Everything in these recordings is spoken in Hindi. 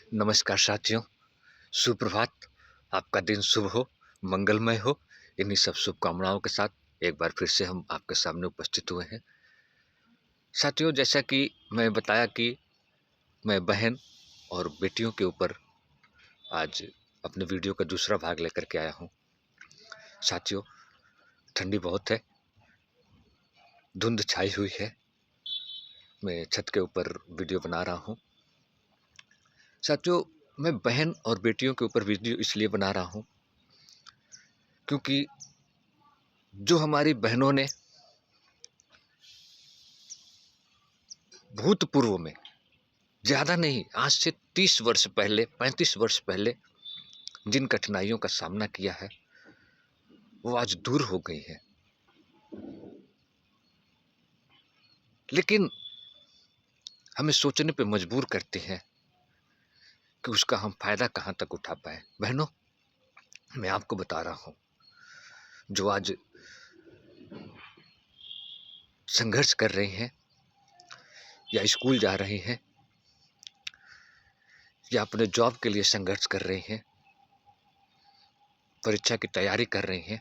नमस्कार साथियों, सुप्रभात। आपका दिन शुभ हो, मंगलमय हो। इन्हीं सब शुभकामनाओं के साथ एक बार फिर से हम आपके सामने उपस्थित हुए हैं। साथियों, जैसा कि मैं बताया कि मैं बहन और बेटियों के ऊपर आज अपने वीडियो का दूसरा भाग लेकर के आया हूँ। साथियों, ठंडी बहुत है, धुंध छाई हुई है। मैं छत के ऊपर वीडियो बना रहा हूँ। साथियों, मैं बहन और बेटियों के ऊपर वीडियो इसलिए बना रहा हूँ क्योंकि जो हमारी बहनों ने भूतपूर्व में, ज़्यादा नहीं, आज से 30 वर्ष पहले, 35 वर्ष पहले जिन कठिनाइयों का सामना किया है, वो आज दूर हो गई है। लेकिन हमें सोचने पे मजबूर करते हैं कि उसका हम फायदा कहाँ तक उठा पाए। बहनों, मैं आपको बता रहा हूँ, जो आज संघर्ष कर रही हैं या स्कूल जा रही हैं या अपने जॉब के लिए संघर्ष कर रही हैं, परीक्षा की तैयारी कर रही हैं,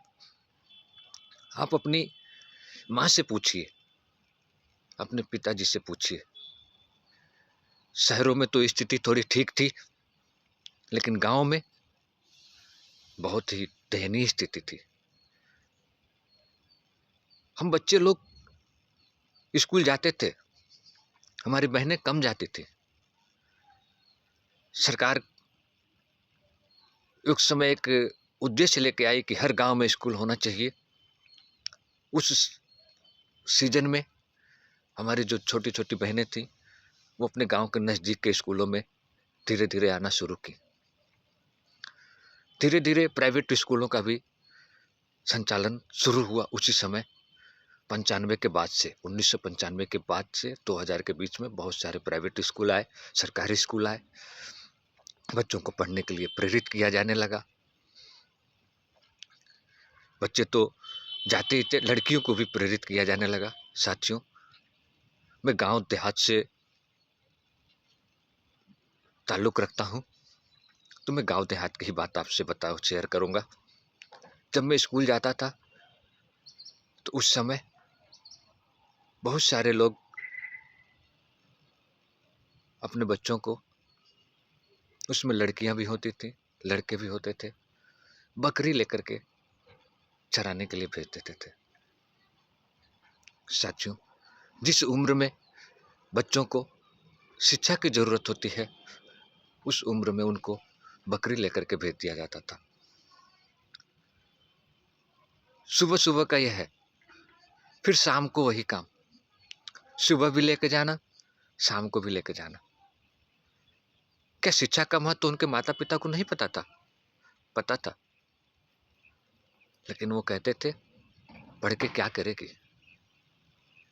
आप अपनी माँ से पूछिए, अपने पिताजी से पूछिए। शहरों में तो स्थिति थोड़ी ठीक थी, लेकिन गांव में बहुत ही दयनीय स्थिति थी। हम बच्चे लोग स्कूल जाते थे, हमारी बहनें कम जाती थी। सरकार उस समय एक उद्देश्य लेके आई कि हर गांव में स्कूल होना चाहिए। उस सीजन में हमारी जो छोटी छोटी बहनें थीं, वो अपने गांव के नज़दीक के स्कूलों में धीरे धीरे आना शुरू की। धीरे धीरे प्राइवेट स्कूलों का भी संचालन शुरू हुआ उसी समय। 95 के बाद से, 1995 के बाद से 2000 के बीच में बहुत सारे प्राइवेट स्कूल आए, सरकारी स्कूल आए। बच्चों को पढ़ने के लिए प्रेरित किया जाने लगा। बच्चे तो जाते ही थे, लड़कियों को भी प्रेरित किया जाने लगा। साथियों, मैं गांव देहात से ताल्लुक़ रखता हूं, तो मैं गांव देहात की ही बात आपसे शेयर करूंगा। जब मैं स्कूल जाता था, तो उस समय बहुत सारे लोग अपने बच्चों को, उसमें लड़कियां भी होती थी, लड़के भी होते थे, बकरी लेकर के चराने के लिए भेज देते थे। साथियों, जिस उम्र में बच्चों को शिक्षा की ज़रूरत होती है, उस उम्र में उनको बकरी लेकर के भेज दिया जाता था। सुबह सुबह का यह है, फिर शाम को वही काम, सुबह भी लेके जाना, शाम को भी लेके जाना। क्या शिक्षा का महत्व उनके माता पिता को नहीं पता था? पता था, लेकिन वो कहते थे, पढ़ के क्या करेगी,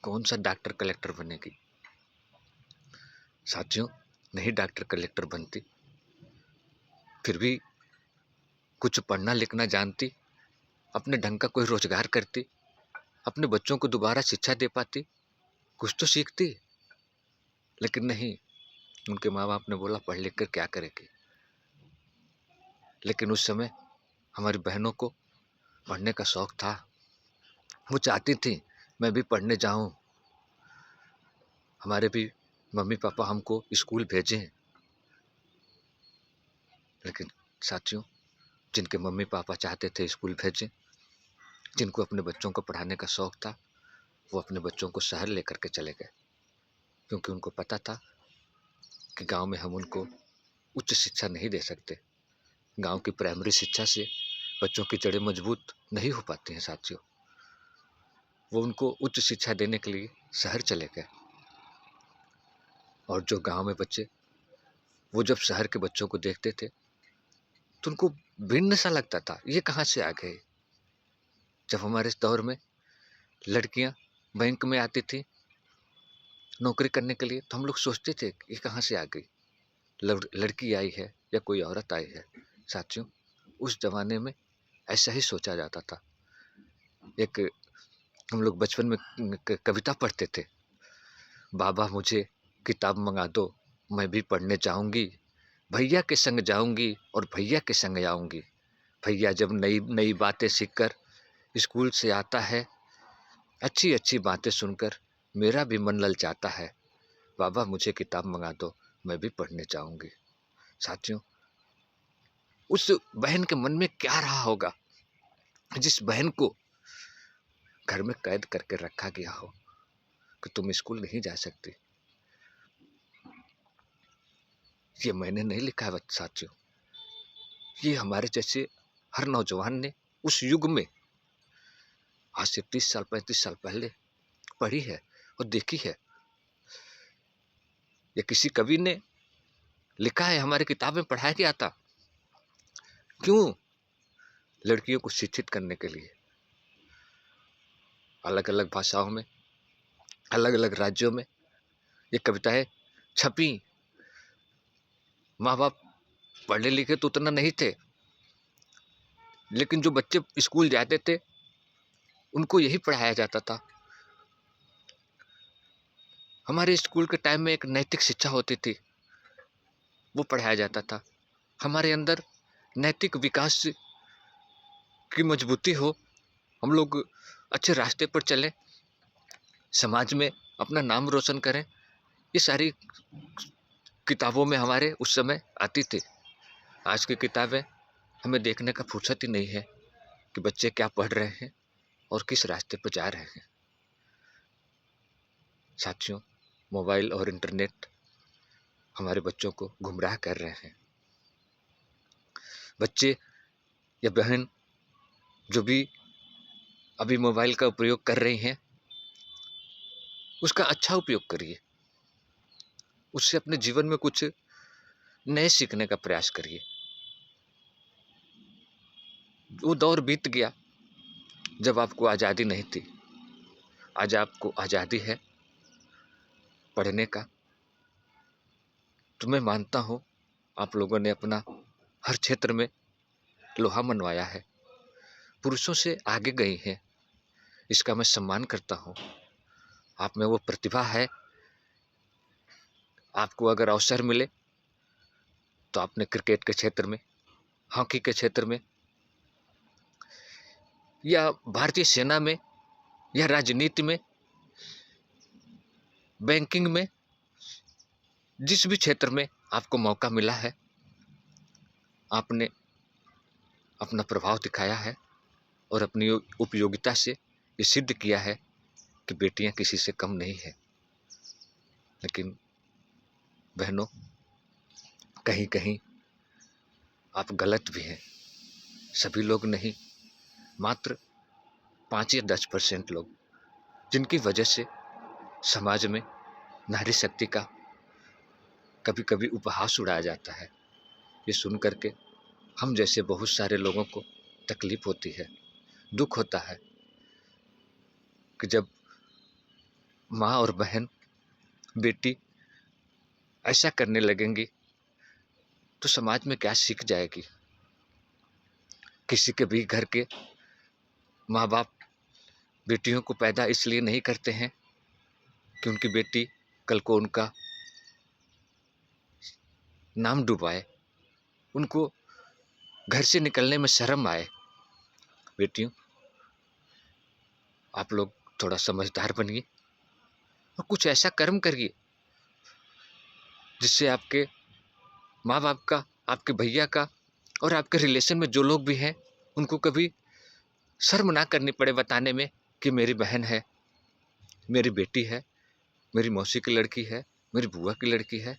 कौन सा डॉक्टर कलेक्टर बनेगी। साथियों, नहीं डॉक्टर कलेक्टर बनती, फिर भी कुछ पढ़ना लिखना जानती, अपने ढंग का कोई रोजगार करती, अपने बच्चों को दोबारा शिक्षा दे पाती, कुछ तो सीखती। लेकिन नहीं, उनके माँ बाप ने बोला पढ़ लिख कर क्या करेगी। लेकिन उस समय हमारी बहनों को पढ़ने का शौक था। वो चाहती थी मैं भी पढ़ने जाऊं, हमारे भी मम्मी पापा हमको स्कूल भेजें। लेकिन साथियों, जिनके मम्मी पापा चाहते थे स्कूल भेजें, जिनको अपने बच्चों को पढ़ाने का शौक था, वो अपने बच्चों को शहर लेकर के चले गए, क्योंकि उनको पता था कि गांव में हम उनको उच्च शिक्षा नहीं दे सकते। गांव की प्राइमरी शिक्षा से बच्चों की जड़ें मजबूत नहीं हो पाती हैं। साथियों, वो उनको उच्च शिक्षा देने के लिए शहर चले गए। और जो गांव में बच्चे, वो जब शहर के बच्चों को देखते थे तो उनको भिन्न सा लगता था, ये कहाँ से आ गए। जब हमारे इस दौर में लड़कियां बैंक में आती थी नौकरी करने के लिए, तो हम लोग सोचते थे ये कहाँ से आ गई, लड़की आई है या कोई औरत आई है। साथियों, उस जमाने में ऐसा ही सोचा जाता था। एक हम लोग बचपन में कविता पढ़ते थे, बाबा मुझे किताब मंगा दो, मैं भी पढ़ने जाऊंगी, भैया के संग जाऊंगी और भैया के संग आऊंगी। भैया जब नई नई बातें सीखकर स्कूल से आता है, अच्छी अच्छी बातें सुनकर मेरा भी मन ललचाता है। बाबा मुझे किताब मंगा दो, मैं भी पढ़ने जाऊंगी। साथियों, उस बहन के मन में क्या रहा होगा जिस बहन को घर में कैद करके रखा गया हो कि तुम स्कूल नहीं जा सकती। ये मैंने नहीं लिखा है साथियों, ये हमारे जैसे हर नौजवान ने उस युग में आज से 30 साल 35 साल पहले पढ़ी है और देखी है। ये किसी कवि ने लिखा है, हमारी किताब में पढ़ाया गया था। क्यों? लड़कियों को शिक्षित करने के लिए। अलग अलग भाषाओं में, अलग अलग राज्यों में ये कविताएं छपी। माँ बाप पढ़े लिखे तो उतना नहीं थे, लेकिन जो बच्चे स्कूल जाते थे उनको यही पढ़ाया जाता था। हमारे स्कूल के टाइम में एक नैतिक शिक्षा होती थी, वो पढ़ाया जाता था। हमारे अंदर नैतिक विकास की मजबूती हो, हम लोग अच्छे रास्ते पर चलें, समाज में अपना नाम रोशन करें, ये सारी किताबों में हमारे उस समय आती थी। आज की किताबें हमें देखने का फुर्सत ही नहीं है कि बच्चे क्या पढ़ रहे हैं और किस रास्ते पर जा रहे हैं। साथियों, मोबाइल और इंटरनेट हमारे बच्चों को गुमराह कर रहे हैं। बच्चे या बहन जो भी अभी मोबाइल का उपयोग कर रही हैं, उसका अच्छा उपयोग करिए, उससे अपने जीवन में कुछ नए सीखने का प्रयास करिए। वो दौर बीत गया जब आपको आज़ादी नहीं थी। आज आपको आज़ादी है पढ़ने का। तो मैं मानता हूँ आप लोगों ने अपना हर क्षेत्र में लोहा मनवाया है, पुरुषों से आगे गई हैं, इसका मैं सम्मान करता हूँ। आप में वो प्रतिभा है। आपको अगर अवसर मिले तो आपने क्रिकेट के क्षेत्र में, हॉकी के क्षेत्र में, या भारतीय सेना में, या राजनीति में, बैंकिंग में, जिस भी क्षेत्र में आपको मौका मिला है, आपने अपना प्रभाव दिखाया है और अपनी उपयोगिता से ये सिद्ध किया है कि बेटियां किसी से कम नहीं है। लेकिन बहनों, कहीं कहीं आप गलत भी हैं। सभी लोग नहीं, मात्र 5 या 10% लोग, जिनकी वजह से समाज में नारी शक्ति का कभी कभी उपहास उड़ाया जाता है। ये सुन करके हम जैसे बहुत सारे लोगों को तकलीफ होती है, दुख होता है कि जब माँ और बहन, बेटी ऐसा करने लगेंगी तो समाज में क्या सीख जाएगी। किसी के भी घर के माँ बाप बेटियों को पैदा इसलिए नहीं करते हैं कि उनकी बेटी कल को उनका नाम डुबाए, उनको घर से निकलने में शर्म आए। बेटियों, आप लोग थोड़ा समझदार बनिए और कुछ ऐसा कर्म करिए जिससे आपके माँ बाप का, आपके भैया का और आपके रिलेशन में जो लोग भी हैं उनको कभी शर्म ना करनी पड़े बताने में कि मेरी बहन है, मेरी बेटी है, मेरी मौसी की लड़की है, मेरी बुआ की लड़की है।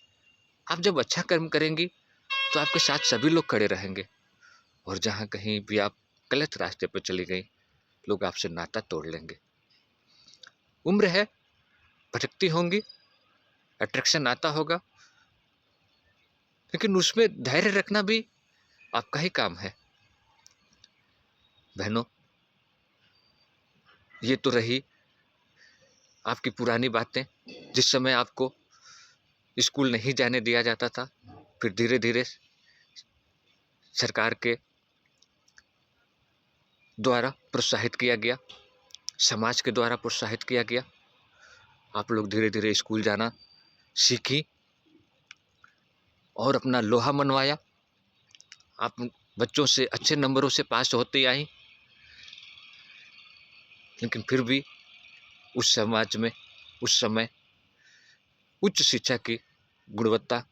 आप जब अच्छा कर्म करेंगी तो आपके साथ सभी लोग खड़े रहेंगे, और जहाँ कहीं भी आप गलत रास्ते पर चली गई, लोग आपसे नाता तोड़ लेंगे। उम्र है, भटकती होंगी, अट्रैक्शन आता होगा, लेकिन उसमें धैर्य रखना भी आपका ही काम है। बहनों, ये तो रही आपकी पुरानी बातें, जिस समय आपको स्कूल नहीं जाने दिया जाता था, फिर धीरे धीरे सरकार के द्वारा प्रोत्साहित किया गया, समाज के द्वारा प्रोत्साहित किया गया। आप लोग धीरे धीरे स्कूल जाना सीखी, और अपना लोहा मनवाया। आप बच्चों से अच्छे नंबरों से पास होती आई, लेकिन फिर भी उस समाज में उस समय उच्च शिक्षा की गुणवत्ता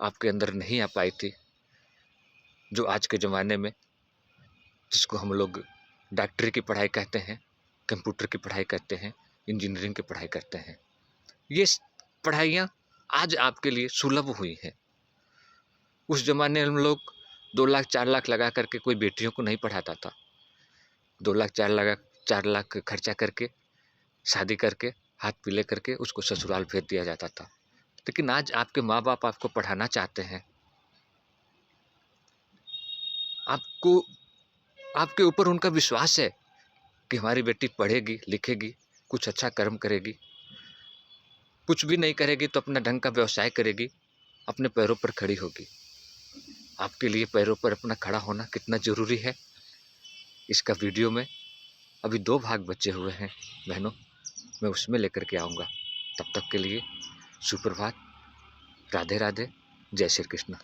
आपके अंदर नहीं आ पाई थी, जो आज के ज़माने में, जिसको हम लोग डॉक्टरी की पढ़ाई कहते हैं, कंप्यूटर की पढ़ाई करते हैं, इंजीनियरिंग की पढ़ाई करते हैं। ये पढ़ाइयाँ आज आपके लिए सुलभ हुई हैं। उस ज़माने में हम लोग 2 लाख 4 लाख लगा करके कोई बेटियों को नहीं पढ़ाता था। 2 लाख 4 लाख खर्चा करके, शादी करके, हाथ पीले करके उसको ससुराल भेज दिया जाता था। लेकिन आज आपके माँ-बाप आपको पढ़ाना चाहते हैं। आपको आपके ऊपर उनका विश्वास है कि हमारी बेटी पढ़ेगी, लिखेगी, कुछ अच्छा कर्म करेगी, कुछ भी नहीं करेगी तो अपना ढंग का व्यवसाय करेगी, अपने पैरों पर खड़ी होगी। आपके लिए पैरों पर अपना खड़ा होना कितना ज़रूरी है, इसका वीडियो में अभी 2 भाग बचे हुए हैं बहनों, मैं उसमें लेकर के आऊँगा। तब तक के लिए सुप्रभात, राधे राधे, जय श्री कृष्ण।